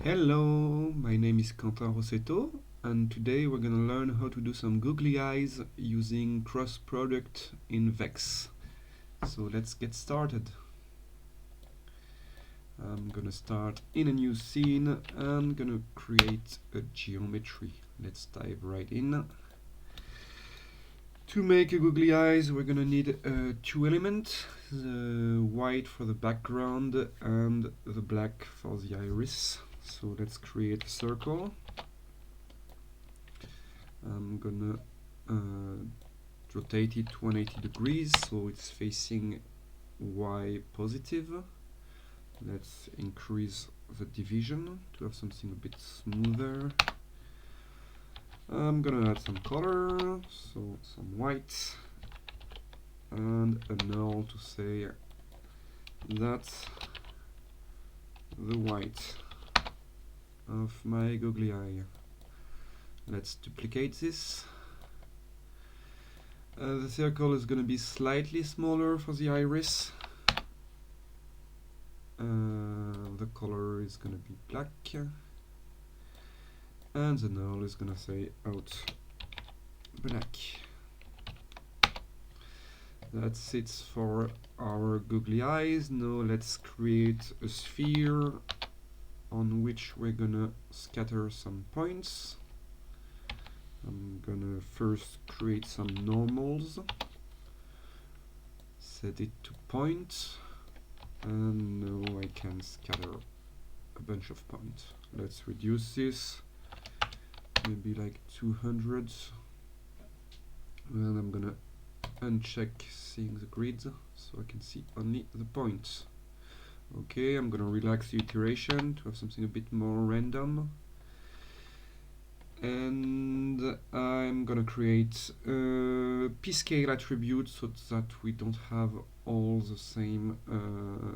Hello, my name is Quentin Rossetto, and today we're gonna learn how to do some googly eyes using cross product in VEX. So let's get started. I'm gonna start in a new scene and gonna create a geometry. Let's dive right in. To make a googly eyes, we're gonna need two elements, the white for the background and the black for the iris. So let's create a circle. I'm gonna rotate it 180 degrees so it's facing Y positive. Let's increase the division to have something a bit smoother. I'm gonna add some color, so some white, and a null to say that's the white of my googly eye. Let's duplicate this. The circle is going to be slightly smaller for the iris. The color is going to be black. And the null is going to say out black. That's it for our googly eyes. Now let's create a sphere on which we're gonna scatter some points. I'm gonna first create some normals, set it to point, and now I can scatter a bunch of points. Let's reduce this, maybe like 200, and I'm gonna uncheck seeing the grid so I can see only the points. Okay, I'm gonna relax the iteration to have something a bit more random, and I'm gonna create a p-scale attribute so that we don't have all the same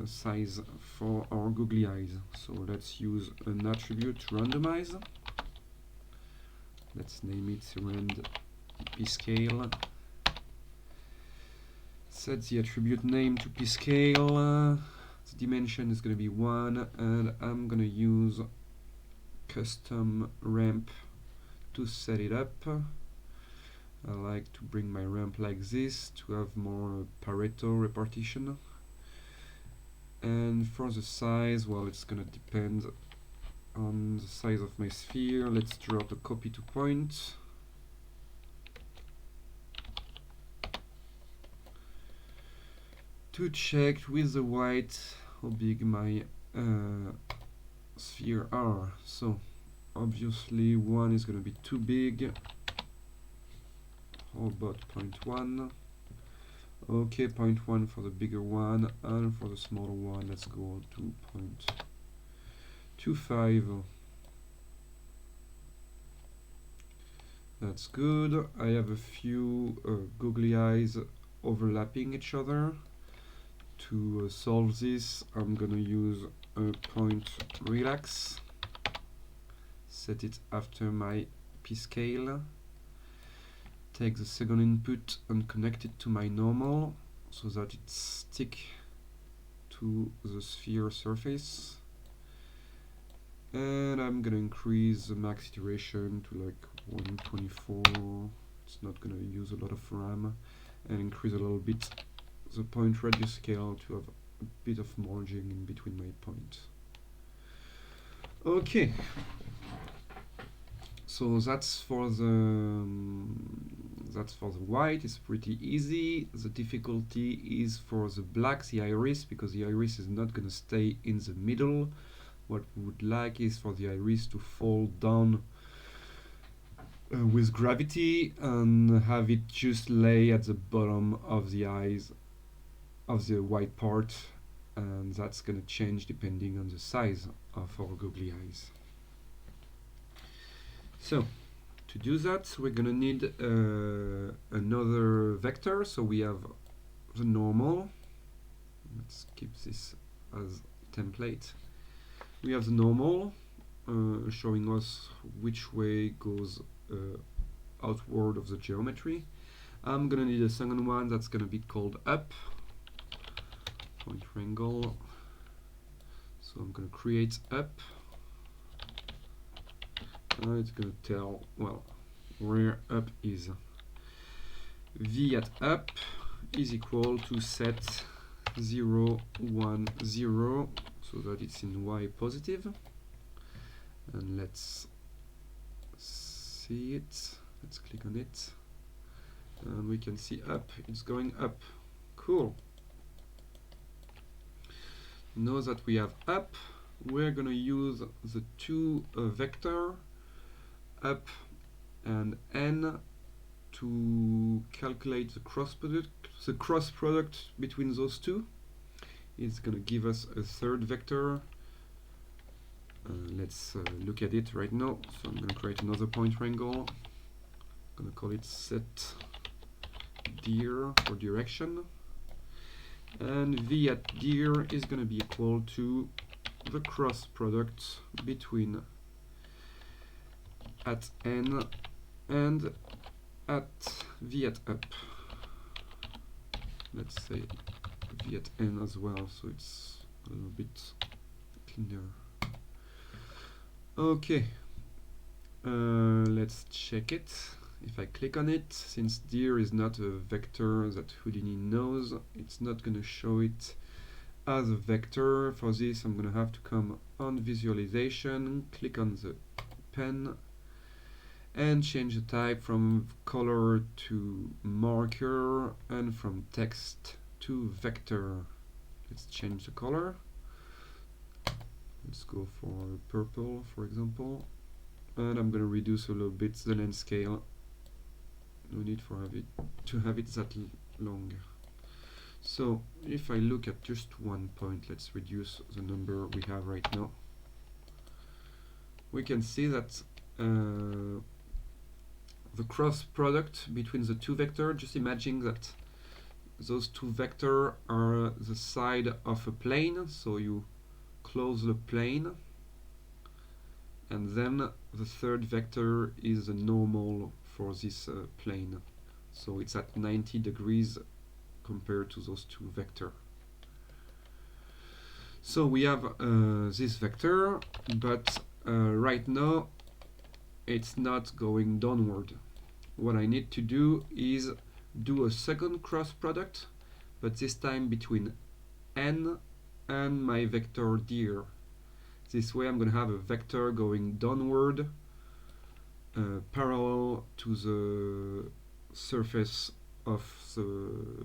size for our googly eyes. So let's use an attribute randomize. Let's name it rand p-scale. Set the attribute name to p-scale. The dimension is going to be 1, and I'm going to use custom ramp to set it up. I like to bring my ramp like this to have more Pareto repartition. And for the size, well, it's going to depend on the size of my sphere. Let's drop a copy to point. To check with the white how big my sphere are. So obviously 1 is going to be too big. How about 0.1? Okay, 0.1 for the bigger one, and for the smaller one let's go to 0.25. That's good. I have a few googly eyes overlapping each other. To solve this, I'm gonna use a point relax, set it after my p-scale, take the second input and connect it to my normal so that it sticks to the sphere surface, and I'm gonna increase the max iteration to like 124. It's not gonna use a lot of RAM, and increase a little bit the point radius scale to have a bit of margin in between my points. Okay, so that's for the white. It's pretty easy. The difficulty is for the black, the iris, because the iris is not going to stay in the middle. What we would like is for the iris to fall down with gravity and have it just lay at the bottom of the eyes of the white part, and that's going to change depending on the size of our googly eyes. So to do that, we're going to need another vector. So we have the normal. Let's keep this as template. We have the normal showing us which way goes outward of the geometry. I'm going to need a second one that's going to be called up. Point triangle. So I'm going to create up. it's gonna tell, well, where up is. V at up is equal to set 0, 1, 0, so that it's in Y positive. And let's see it. Let's click on it. And we can see up, it's going up. Cool. Now that we have up, we're gonna use the two vector up and n to calculate the cross product. The cross product between those two is gonna give us a third vector. Let's look at it right now. So I'm gonna create another point triangle. I'm gonna call it set dir for direction. And v at dir is going to be equal to the cross product between at n and at v at up. Let's say v at n as well, so it's a little bit cleaner. Okay, let's check it. If I click on it, since dir is not a vector that Houdini knows, it's not going to show it as a vector. For this, I'm going to have to come on visualization, click on the pen, and change the type from color to marker, and from text to vector. Let's change the color. Let's go for purple, for example. And I'm going to reduce a little bit the length scale. No need for to have it that long. So if I look at just one point, let's reduce the number we have right now. We can see that the cross product between the two vectors, just imagine that those two vectors are the side of a plane, so you close the plane, and then the third vector is the normal for this plane, so it's at 90 degrees compared to those two vectors. So we have this vector, but right now it's not going downward. What I need to do is do a second cross product, but this time between n and my vector dir. This way I'm going to have a vector going downward parallel to the surface of the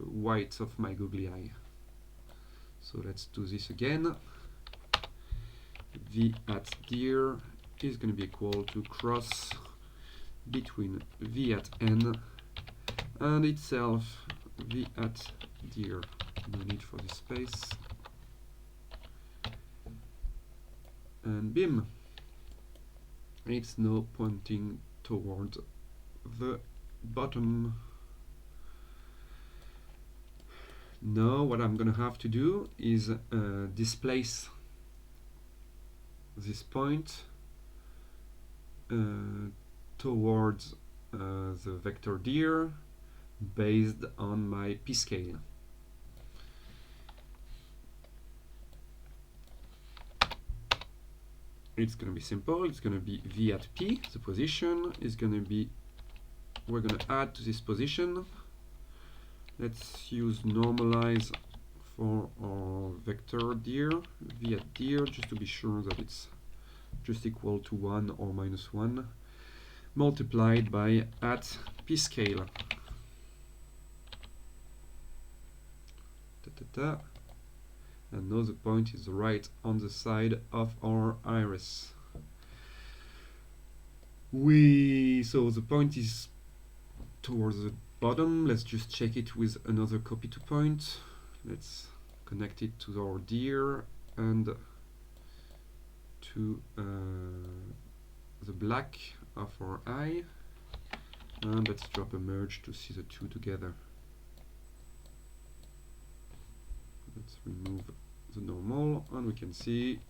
white of my googly eye. So let's do this again. V at dir is going to be equal to cross between v at n and itself v at dir. No need for this space. And bim! It's now pointing toward the bottom. Now what I'm going to have to do is displace this point towards the vector dir based on my p-scale. It's going to be simple. It's going to be v at p. The position is going to be, we're going to add to this position. Let's use normalize for our vector dir, v at dir, just to be sure that it's just equal to 1 or minus 1, multiplied by at p scale. And now the point is right on the side of our iris. So the point is towards the bottom. Let's just check it with another copy to point. Let's connect it to our dir and to the black of our eye. And let's drop a merge to see the two together. Let's remove the normal, and we can see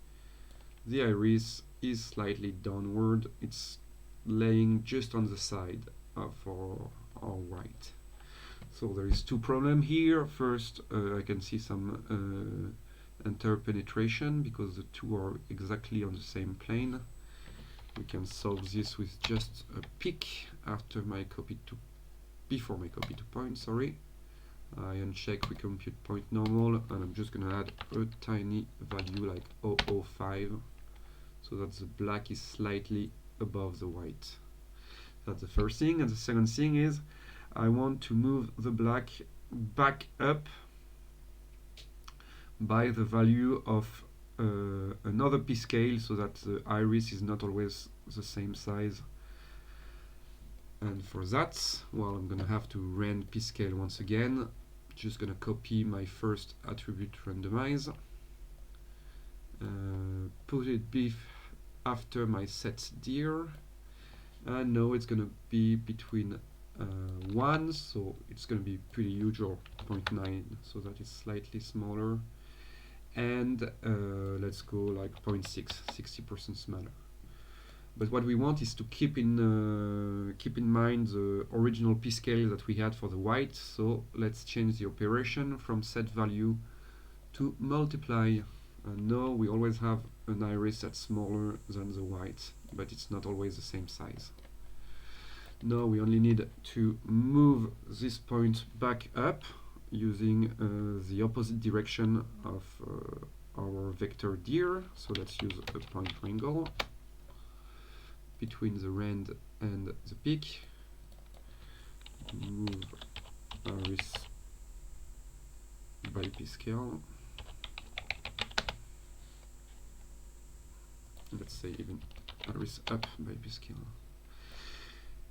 the iris is slightly downward. It's laying just on the side of our white. So there is two problems here. First, I can see some interpenetration because the two are exactly on the same plane. we can solve this with just a pick after my copy to before my copy to point, sorry. I uncheck recompute point normal, and I'm just gonna add a tiny value like 0.005 so that the black is slightly above the white. That's the first thing. And the second thing is I want to move the black back up by the value of another p-scale so that the iris is not always the same size. And for that, well, I'm gonna have to rand p-scale once again. Just gonna copy my first attribute randomize, put it after my set dir, and now it's gonna be between 1, so it's gonna be pretty huge, or 0.9, so that it's slightly smaller, and let's go like 0.6, 60% smaller. But what we want is to keep in mind the original p-scale that we had for the white, so let's change the operation from set value to multiply. And now we always have an iris that's smaller than the white, but it's not always the same size. Now we only need to move this point back up using the opposite direction of our vector dir. So let's use a point triangle between the rand and the peak. Move iris by p-scale. Let's say even iris up by p-scale.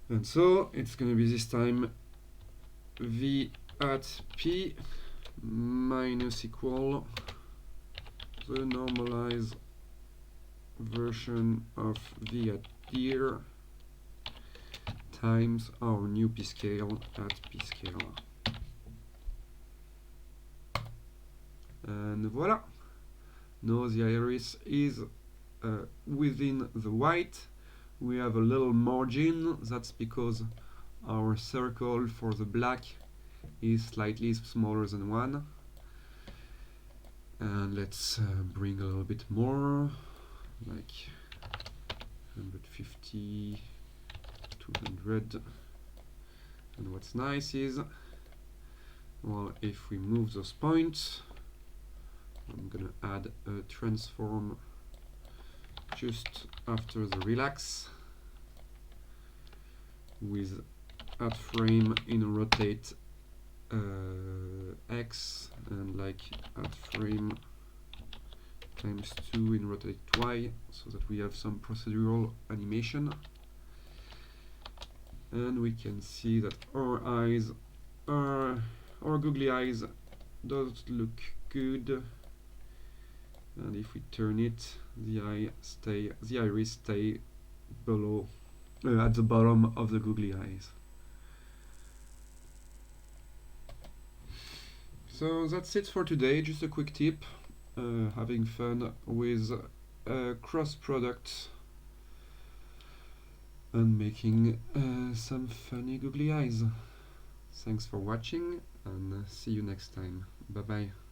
And so it's going to be this time v at p minus equal the normalized version of v at dir times our new p-scale at p-scale. And voila! Now the iris is within the white. We have a little margin. That's because our circle for the black is slightly smaller than 1. And let's bring a little bit more, like 150, 200. And what's nice is, well, if we move those points, I'm gonna add a transform just after the relax with at frame in rotate X and like at frame times 2 in rotate Y, so that we have some procedural animation. And we can see that our eyes are, our googly eyes does look good. And if we turn it, the iris stay below, at the bottom of the googly eyes. So that's it for today. Just a quick tip, having fun with cross products and making some funny googly eyes. Thanks for watching, and see you next time. Bye bye.